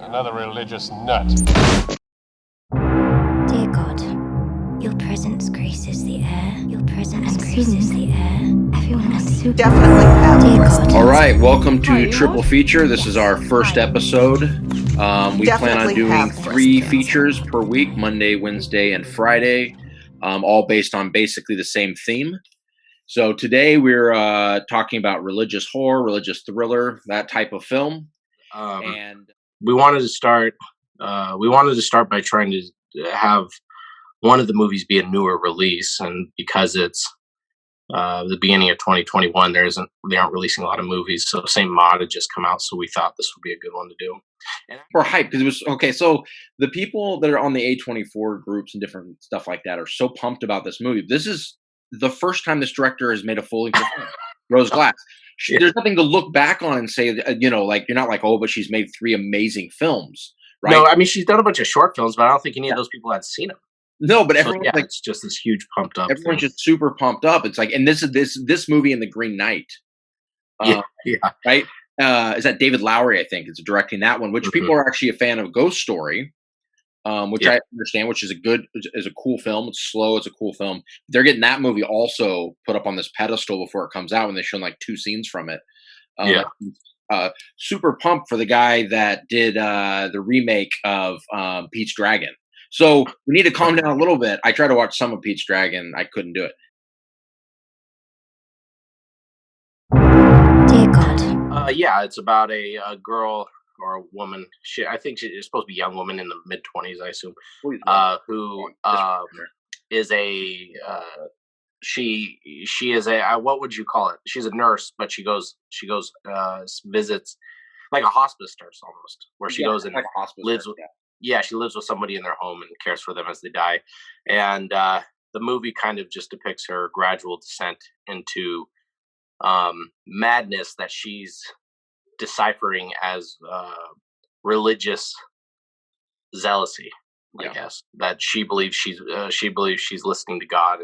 Another religious nut. Dear God, your presence graces the air. Your presence graces the air. Everyone wants to Definitely have Dear breast God. All right, welcome to Hi, Triple what? Feature. This is our first episode. We plan Definitely on doing have breast 3 cancer. features per week, Monday, Wednesday, and Friday, all based on basically the same theme. So today we're talking about religious horror, religious thriller, that type of film. And we wanted to start. We wanted to start by trying to have one of the movies be a newer release, and because it's the beginning of 2021, they aren't releasing a lot of movies. So Saint Maud had just come out, so we thought this would be a good one to do. And we're hyped because it was okay. So the people that are on the A24 groups and different stuff like that are so pumped about this movie. This is the first time this director has made a full length film, Rose Glass. Yeah. There's nothing to look back on and say, like you're not like, oh, but she's made 3 amazing films, right? No, I mean she's done a bunch of short films, but I don't think any of those people had seen them. No, but So, everyone's yeah, like, it's just this huge pumped up. everyone's thing. just super pumped up. It's like, and this movie and The Green Knight, Yeah. right? Is that David Lowery? I think is directing that one, which people are actually a fan of Ghost Story, which I understand, which is a cool film. It's slow. It's a cool film. They're getting that movie also put up on this pedestal before it comes out, and they've shown like 2 scenes from it. Super pumped for the guy that did the remake of Pete's Dragon. So we need to calm down a little bit. I tried to watch some of Pete's Dragon. I couldn't do it. Dear God. Yeah, it's about a girl or a woman. I think she's supposed to be a young woman in the mid 20s, I assume, who is a she is a what would you call it? She's a nurse, but she goes visits like a hospice nurse almost, where she goes and like a hospice lives nurse, with she lives with somebody in their home and cares for them as they die, and the movie kind of just depicts her gradual descent into madness that she's deciphering as religious zealousy. I guess that she believes she's listening to God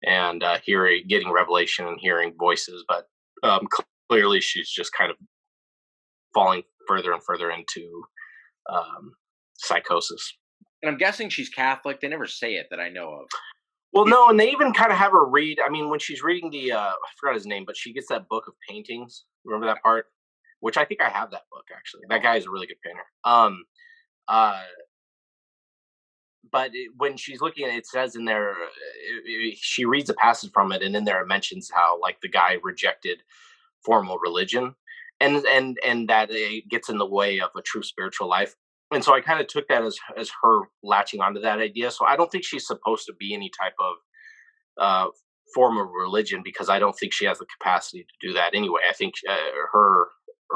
and getting revelation and hearing voices, but clearly she's just kind of falling further and further into psychosis. And I'm guessing she's Catholic. They never say it that I know of. Well, no, and they even kind of have her read. I mean, when she's reading I forgot his name, but she gets that book of paintings. Remember that part? Which I think I have that book actually. That guy is a really good painter. But when she's looking at it, it says in there, she reads a passage from it, and in there it mentions how like the guy rejected formal religion, and that it gets in the way of a true spiritual life. And so I kind of took that as her latching onto that idea. So I don't think she's supposed to be any type of form of religion, because I don't think she has the capacity to do that anyway. I think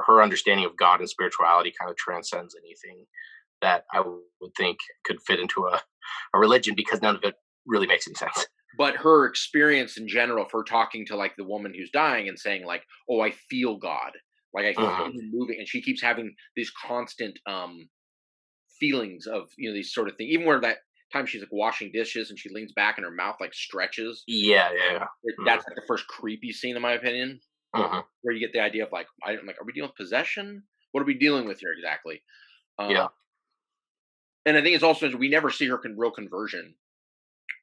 her understanding of God and spirituality kind of transcends anything that I would think could fit into a religion, because none of it really makes any sense. But her experience in general, of her talking to like the woman who's dying and saying like, "Oh, I feel God, like I feel him moving," and she keeps having these constant feelings of these sort of things. Even where that time she's like washing dishes and she leans back and her mouth like stretches. Yeah. That's like the first creepy scene in my opinion, where you get the idea of like, I'm like, are we dealing with possession? What are we dealing with here exactly? And I think it's also we never see her real conversion.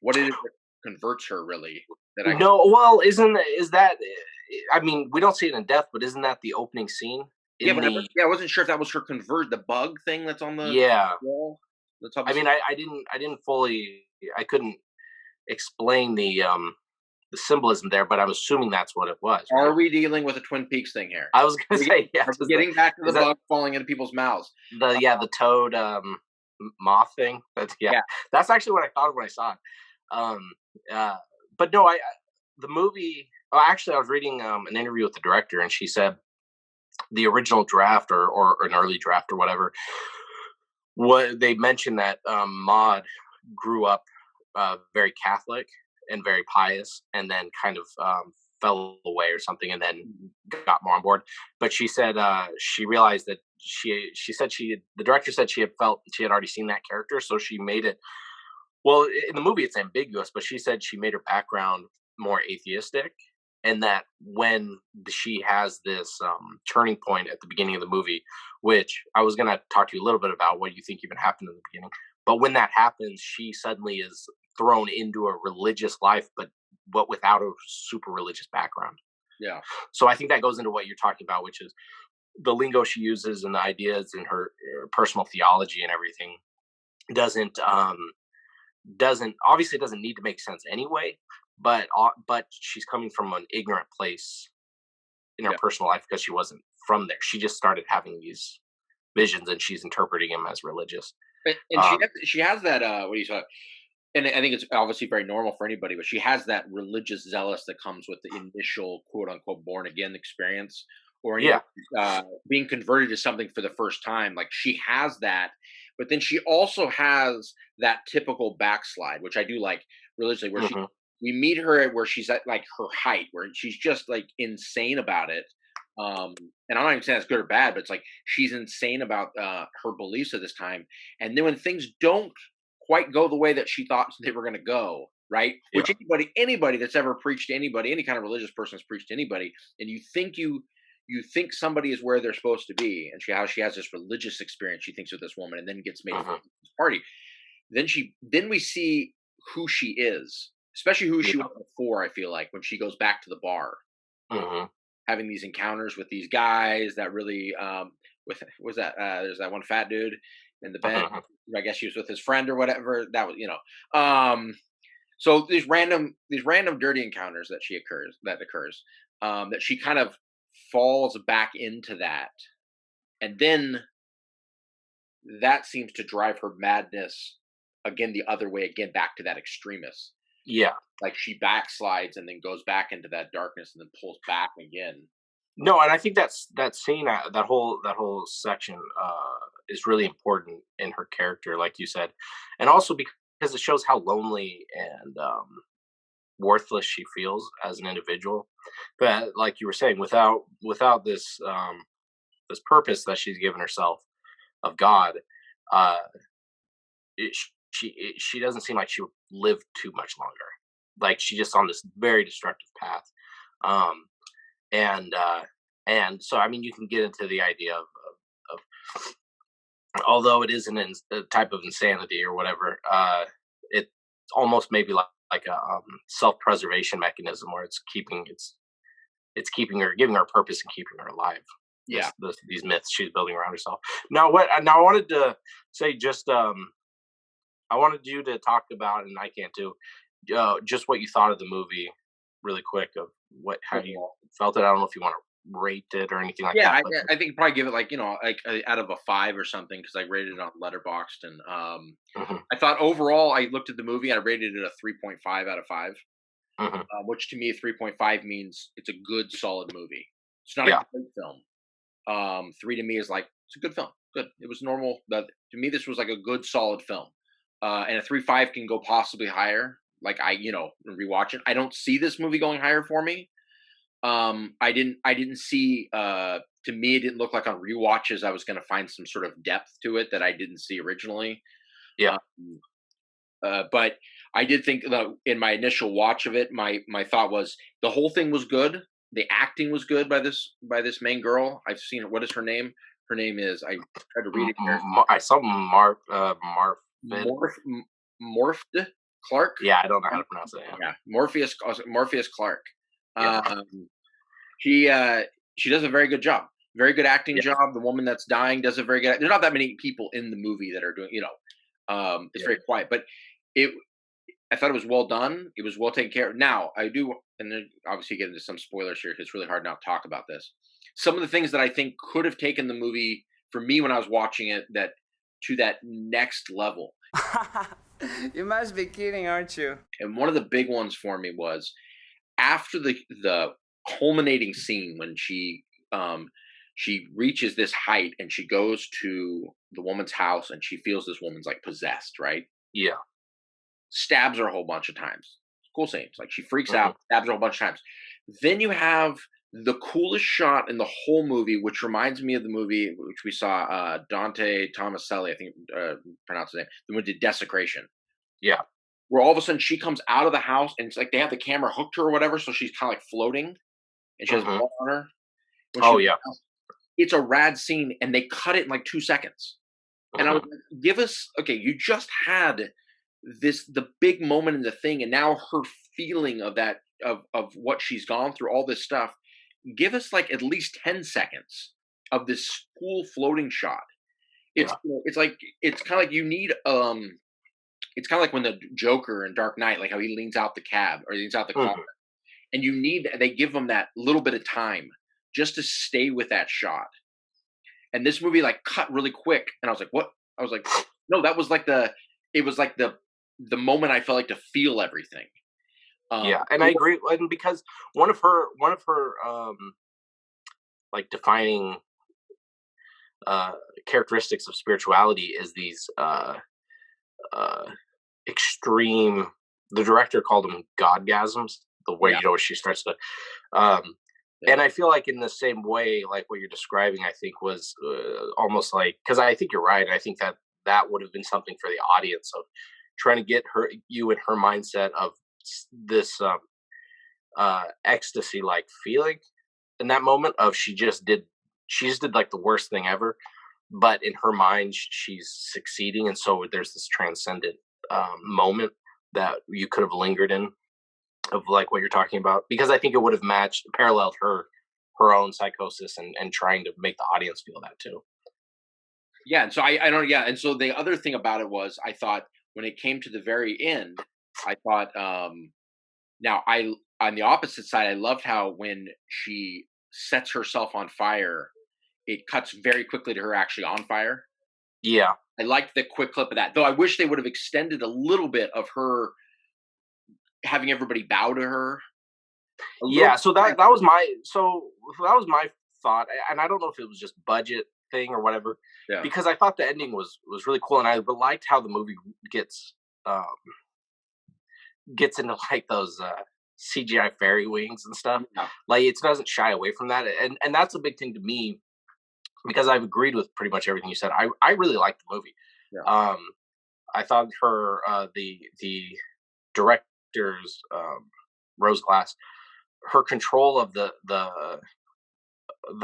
What is it that converts her really? Well, is that? I mean, we don't see it in death, but isn't that the opening scene? I wasn't sure if that was her the bug thing that's on the wall. I mean, I didn't fully, I couldn't explain the symbolism there, but I'm assuming that's what it was. Right? Are we dealing with a Twin Peaks thing here? I was going to say, yeah. Getting back to the bug falling into people's mouths. The toad moth thing. That's actually what I thought of when I saw it. But no, the movie. Actually, I was reading an interview with the director, and she said the original draft or an early draft or whatever. What they mentioned that Maud grew up very Catholic and very pious, and then kind of fell away or something, and then got more on board. But she said she realized that the director said she had already seen that character, so she made it. Well, in the movie it's ambiguous, but she said she made her background more atheistic, and that when she has this turning point at the beginning of the movie, which I was going to talk to you a little bit about what you think even happened in the beginning, but when that happens, she suddenly is thrown into a religious life, but without a super religious background. Yeah. So I think that goes into what you're talking about, which is the lingo she uses and the ideas and her personal theology and everything doesn't obviously, it doesn't need to make sense anyway, but she's coming from an ignorant place in her Yeah. personal life because she wasn't from there. She just started having these visions and she's interpreting them as religious. And she has that what do you say? And I think it's obviously very normal for anybody, but she has that religious zealous that comes with the initial quote unquote born again experience, or Yeah. being converted to something for the first time. Like she has that, but then she also has that typical backslide, which I do like religiously, where Hmm. we meet her at where she's at like her height, where she's just like insane about it. And I'm not even saying that's good or bad, but it's like she's insane about her beliefs at this time. And then when things don't quite go the way that she thought they were going to go, right? Yeah. Which anybody that's ever preached to anybody, any kind of religious person has preached to anybody, and you think somebody is where they're supposed to be, and she has this religious experience. She thinks with this woman, and then gets made Hmm. fun of at this party. Then we see who she is, especially who she Yeah. was before. I feel like when she goes back to the bar, Hmm. having these encounters with these guys that really with was that there's that one fat dude in the bed. Hmm. I guess she was with his friend or whatever. That was, so these random dirty encounters that occurs that she kind of falls back into that, and then that seems to drive her madness again the other way again back to that extremist. Yeah. Like she backslides and then goes back into that darkness and then pulls back again. No, and I think that scene, that whole section, is really important in her character, like you said, and also because it shows how lonely and worthless she feels as an individual. But like you were saying, without this purpose that she's given herself of God, uh, she doesn't seem like she would live too much longer. Like she just on this very destructive path. Um, and and so I mean you can get into the idea of although it is a type of insanity or whatever, it's almost maybe like a self-preservation mechanism where it's keeping her, giving her purpose and keeping her alive. Yeah. These myths she's building around herself. Now I wanted to say just I wanted you to talk about, and I can too, just what you thought of the movie really quick, of what how you Overall. felt it. I don't know if you want to rate it or anything like Yeah, that, I, but I think probably give it like out of a 5 or something because I rated it on Letterboxd, and mhm, I thought overall I looked at the movie and I rated it a 3.5 out of 5, mhm, which to me 3.5 means it's a good solid movie. It's not a yeah, great film. 3 to me is like it's a good film. Good. It was normal. To me this was like a good solid film. And a 3.5 can go possibly higher. Like rewatch it. I don't see this movie going higher for me. I didn't see to me it didn't look like on rewatches I was going to find some sort of depth to it that I didn't see originally. yeah, Um, but I did think that in my initial watch of it, my thought was the whole thing was good. The acting was good by this main girl. I've seen her. What is her name? Her name is I tried to read it here. I saw Marfid. Morphed Clark. Yeah, I don't know how to pronounce it. Yeah, Yeah, Morpheus Clark. yeah, Um, she she does a very good job. Very good acting yeah, job. The woman that's dying does a very good. There's not that many people in the movie that are doing. It's yeah. very quiet, but it. I thought it was well done. It was well taken care of. Now I do, and then obviously get into some spoilers here because it's really hard not to talk about this. Some of the things that I think could have taken the movie for me when I was watching it that to that next level. You must be kidding, aren't you? And one of the big ones for me was after the culminating scene when she reaches this height and she goes to the woman's house and she feels this woman's like possessed, right? Yeah. Stabs her a whole bunch of times. Cool scenes. Like she freaks Mhm. out, stabs her a whole bunch of times. Then you have the coolest shot in the whole movie, which reminds me of the movie which we saw Dante Tomaselli, I think pronounce his name, the one who did Desecration. Yeah. where all of a sudden she comes out of the house and it's like they have the camera hooked to her or whatever, so she's kind of like floating and she has Mhm. blood on her. When she, Oh, yeah. it's a rad scene, and they cut it in like 2 seconds. And I was Mhm. like, give us okay. You just had the big moment in the thing, and now her feeling of that of what she's gone through, all this stuff. Give us like at least 10 seconds of this cool floating shot. It's Yeah. it's like it's kind of like you need it's kind of like when the Joker in Dark Knight, like how he leans out the cab or leans out the car, Mhm. and you need they give him that little bit of time just to stay with that shot. And this movie like cut really quick, and I was like, "What?" I was like, "No, that was like the it was like the moment I felt like to feel everything." Yeah, and I agree, and because one of her like defining uh characteristics of spirituality is these uh extreme, the director called them godgasms, the way Yeah, she starts to um yeah, and I feel like in the same way, like what you're describing, I think was almost like, because I think you're right. I think that that would have been something for the audience of trying to get you in her mindset of this ecstasy like feeling in that moment of she just did like the worst thing ever, but in her mind she's succeeding, and so there's this transcendent moment that you could have lingered in, of like what you're talking about, because I think it would have matched paralleled her own psychosis and trying to make the audience feel that too. yeah. And so I don't yeah. And so the other thing about it was I thought when it came to the very end, I thought now I on the opposite side, I loved how when she sets herself on fire, it cuts very quickly to her actually on fire. Yeah. I liked the quick clip of that, though. I wish they would have extended a little bit of her having everybody bow to her a little. Yeah, so that was my thought, and I don't know if it was just budget thing or whatever, Yeah, because I thought the ending was really cool, and I liked how the movie um, gets into like those CGI fairy wings and stuff. yeah, Like it doesn't shy away from that, and that's a big thing to me, because I've agreed with pretty much everything you said. I really liked the movie. yeah, Um, I thought the director's Rose Glass, her control of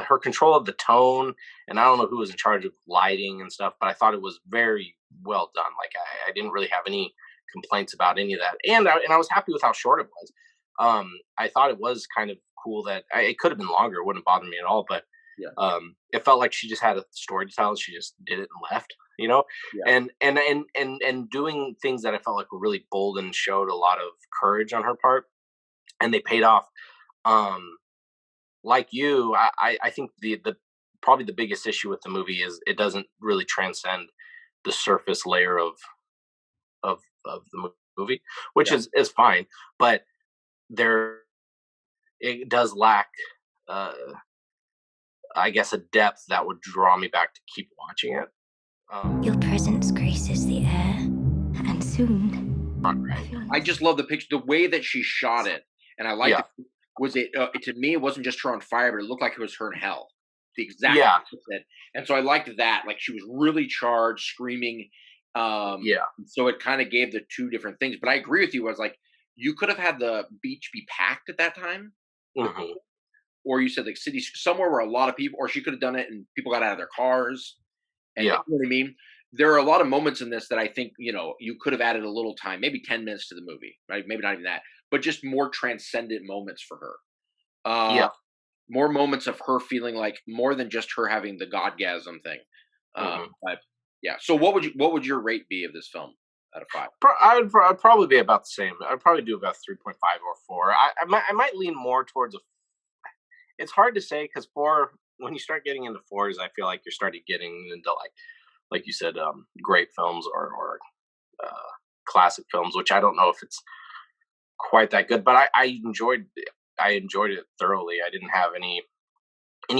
her control of the tone, and I don't know who was in charge of lighting and stuff, but I thought it was very well done. Like I didn't really have any complaints about any of that, and I was happy with how short it was. I thought it was kind of cool that it could have been longer. It wouldn't bother me at all, but yeah, it felt like she just had a story to tell. And she just did it and left, you know, yeah, and doing things that I felt like were really bold and showed a lot of courage on her part, and they paid off. Um, like you, I think the probably the biggest issue with the movie is it doesn't really transcend the surface layer of the movie, which yeah. is fine, but there it does lack, uh, I guess, a depth that would draw me back to keep watching it. Your presence graces the air, and soon Not right. everyone. I just love the picture, the way that she shot it, and I liked Yeah, it. Was it to me? It wasn't just her on fire, but it looked like it was her in hell. The exact yeah, opposite. And so I liked that. Like she was really charged, screaming. yeah. So it kind of gave the two different things. But I agree with you. I was like, you could have had the beach be packed at that time, Hmm. or you said like cities somewhere where a lot of people, or she could have done it and people got out of their cars. And you Yeah. know what I mean? There are a lot of moments in this that I think, you could have added a little time, maybe 10 minutes to the movie, right? Maybe not even that, but just more transcendent moments for her. Uh, Yeah. more moments of her feeling like more than just her having the godgasm thing. Hmm. But yeah. So what would your rate be of this film out of 5? I'd probably be about the same. I'd probably do about 3.5 or 4. I might lean more towards a. It's hard to say because 4, when you start getting into 4s, I feel like you're starting getting into like you said, great films or uh, classic films, which I don't know if it's quite that good, but I enjoyed it thoroughly. I didn't have any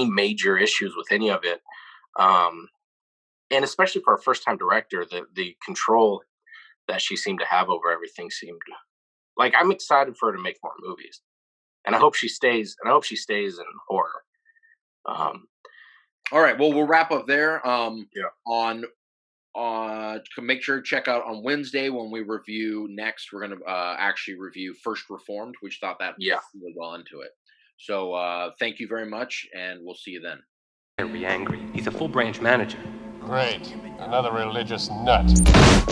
major issues with any of it, um, and especially for a first time director, the control that she seemed to have over everything seemed like, I'm excited for her to make more movies, and I hope she stays. And I hope she stays in horror. Um, All right. Well, we'll wrap up there. yeah. On make sure to check out on Wednesday when we review next. We're going to actually review First Reformed, which thought that really well into it. So thank you very much, and we'll see you then. Very angry. He's a full branch manager. Great. Another religious nut.